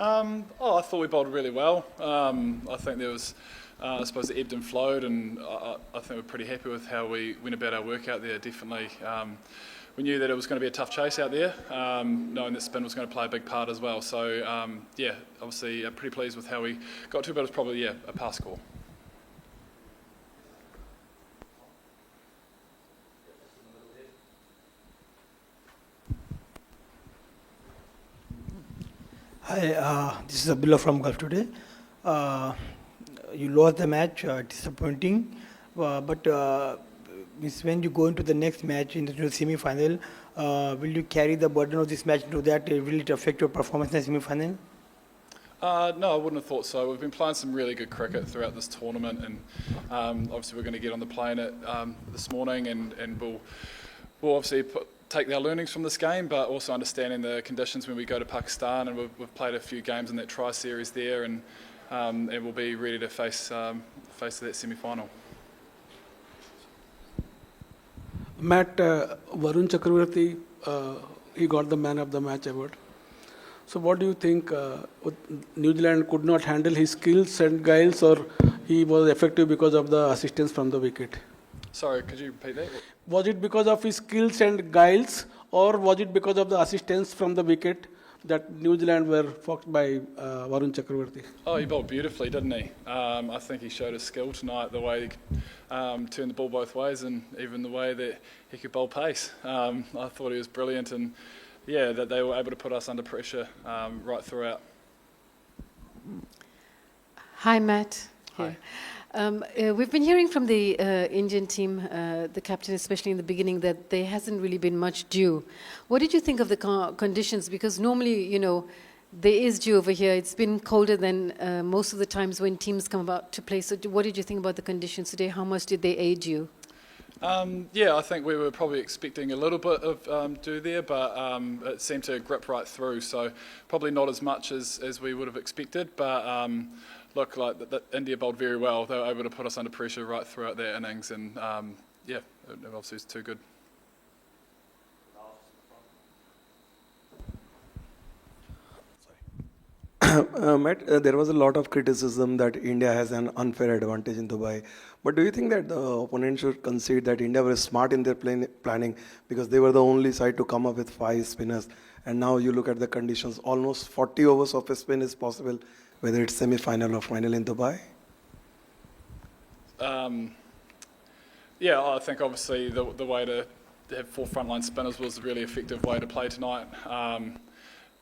I thought we bowled really well. I think there was, I suppose, it ebbed and flowed, and I think we're pretty happy with how we went about our work out there. Definitely, we knew that it was going to be a tough chase out there, knowing that spin was going to play a big part as well. So, yeah, obviously, pretty pleased with how we got to, but it was probably a pass score. Hi, this is Abdullah from Gulf Today. You lost the match, disappointing. But means when you go into the next match in the semi-final, will you carry the burden of this match into that? Will it affect your performance in the semi-final? No, I wouldn't have thought so. We've been playing some really good cricket throughout this tournament, and obviously we're going to get on the plane this morning, and we'll obviously take our learnings from this game, but also understanding the conditions when we go to Pakistan, and we've played a few games in that tri-series there, and we'll be ready to face that semi-final. Matt, Varun Chakravarti, he got the Man of the Match award. So what do you think, New Zealand could not handle his skills and guiles, or he was effective because of the assistance from the wicket? Sorry, could you repeat that? Was it because of his skills and guiles, or was it because of the assistance from the wicket that New Zealand were foxed by Varun Chakravarti? Oh, he bowled beautifully, didn't he? I think he showed his skill tonight, the way he turned the ball both ways, and even the way that he could bowl pace. I thought he was brilliant, and yeah, that they were able to put us under pressure right throughout. Hi, Matt. Hi. We've been hearing from the Indian team, the captain especially in the beginning, that there hasn't really been much dew. What did you think of the conditions? Because normally, there is dew over here. It's been colder than most of the times when teams come about to play. So what did you think about the conditions today? How much did they aid you? Yeah, I think we were probably expecting a little bit of dew there, but it seemed to grip right through. So probably not as much as we would have expected, but look, like the India bowled very well. They were able to put us under pressure right throughout their innings, and yeah, it obviously was too good. Matt, there was a lot of criticism that India has an unfair advantage in Dubai. But do you think that the opponent should concede that India were smart in their planning, because they were the only side to come up with 5 spinners? And now you look at the conditions, almost 40 overs of a spin is possible, whether it's semi-final or final in Dubai? Yeah, I think obviously the way to have 4 frontline spinners was a really effective way to play tonight.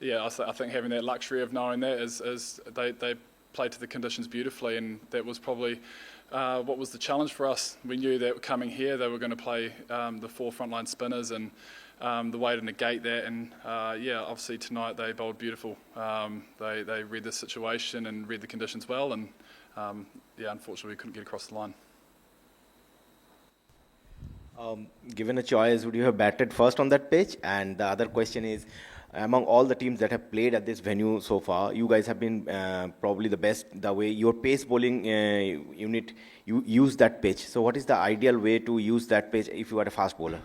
Yeah, I think having that luxury of knowing that is they played to the conditions beautifully, and that was probably what was the challenge for us. We knew that coming here they were going to play the 4 frontline spinners, and the way to negate that, and yeah, obviously tonight they bowled beautiful. They read the situation and read the conditions well, and yeah, unfortunately we couldn't get across the line. Given a choice, would you have batted first on that pitch? And the other question is, among all the teams that have played at this venue so far, you guys have been probably the best, the way your pace bowling unit, you use that pitch. So what is the ideal way to use that pitch if you are a fast bowler?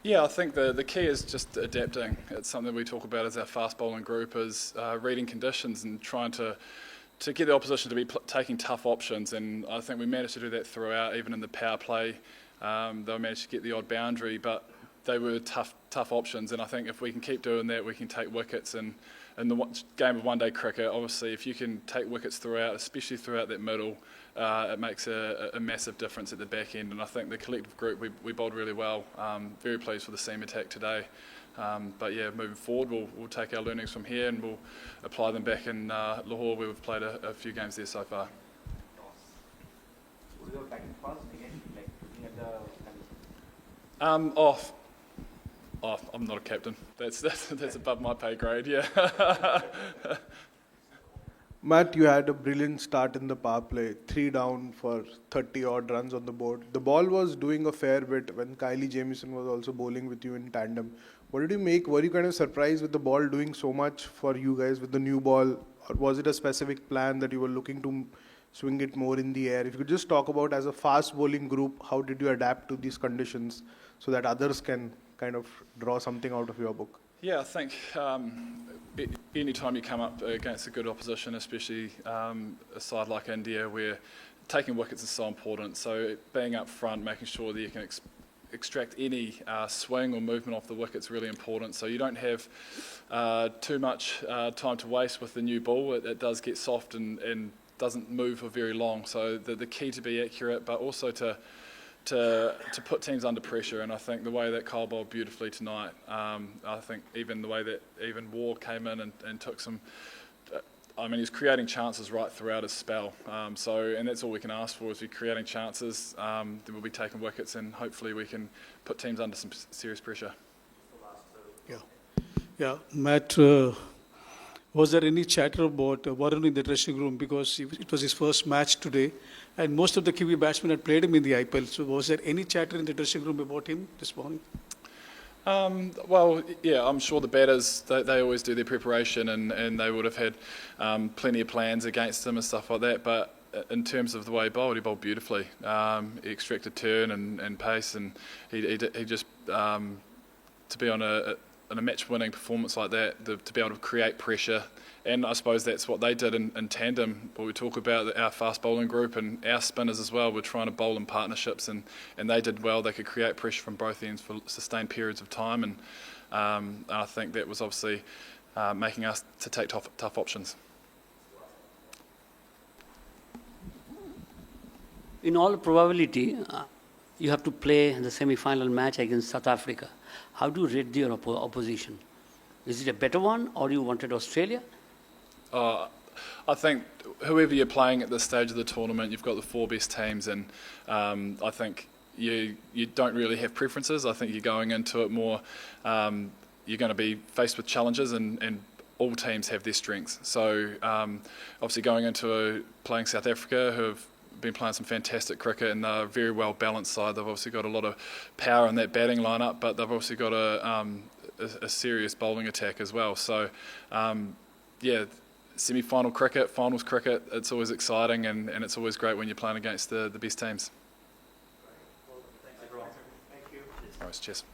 Yeah, I think the key is just adapting. It's something we talk about as our fast bowling group, is reading conditions and trying to get the opposition to be taking tough options, and I think we managed to do that throughout. Even in the power play, they managed to get the odd boundary, but they were tough options, and I think if we can keep doing that, we can take wickets. And in the game of one-day cricket, obviously, if you can take wickets throughout, especially throughout that middle, it makes a massive difference at the back end. And I think the collective group, we bowled really well. Very pleased with the seam attack today. But yeah, moving forward, we'll take our learnings from here and we'll apply them back in Lahore, where we've played a few games there so far. I'm not a captain. That's above my pay grade. Yeah. Matt, you had a brilliant start in the power play, 3 down for 30 odd runs on the board. The ball was doing a fair bit when Kylie Jamieson was also bowling with you in tandem. What did you make? Were you kind of surprised with the ball doing so much for you guys with the new ball? Or was it a specific plan that you were looking to swing it more in the air? If you could just talk about, as a fast bowling group, how did you adapt to these conditions so that others can kind of draw something out of your book? Yeah, I think any time you come up against a good opposition, especially a side like India, where taking wickets is so important. So being up front, making sure that you can extract any swing or movement off the wicket is really important. So you don't have too much time to waste with the new ball. It does get soft and doesn't move for very long. So the key to be accurate, but also to put teams under pressure, and I think the way that Kyle bowled beautifully tonight, I think even the way that even War came in and took some, I mean, he's creating chances right throughout his spell. And that's all we can ask for, is we're creating chances, then we'll be taking wickets, and hopefully we can put teams under some serious pressure. Yeah, Matt, was there any chatter about Varun in the dressing room, because it was his first match today, and most of the Kiwi batsmen had played him in the IPL. So was there any chatter in the dressing room about him this morning? Well, yeah, I'm sure the batters, they always do their preparation, and they would have had plenty of plans against him and stuff like that. But in terms of the way he bowled beautifully. He extracted turn and pace, and he just, to be on a match-winning performance like that, to be able to create pressure, and I suppose that's what they did in tandem. But we talk about our fast bowling group and our spinners as well. We're trying to bowl in partnerships, and they did well. They could create pressure from both ends for sustained periods of time, and I think that was obviously making us to take tough options. In all probability, you have to play the semi-final match against South Africa. How do you rate your opposition? Is it a better one, or you wanted Australia? I think whoever you're playing at this stage of the tournament, you've got the 4 best teams, and I think you don't really have preferences. I think you're going into it more, you're going to be faced with challenges, and all teams have their strengths. So obviously going into playing South Africa, who have been playing some fantastic cricket, and they're a very well balanced side. They've obviously got a lot of power in that batting lineup, but they've also got a serious bowling attack as well. So yeah, semi-final cricket, finals cricket, it's always exciting, and it's always great when you're playing against the best teams. Thanks everyone. Thank you. Nice, cheers.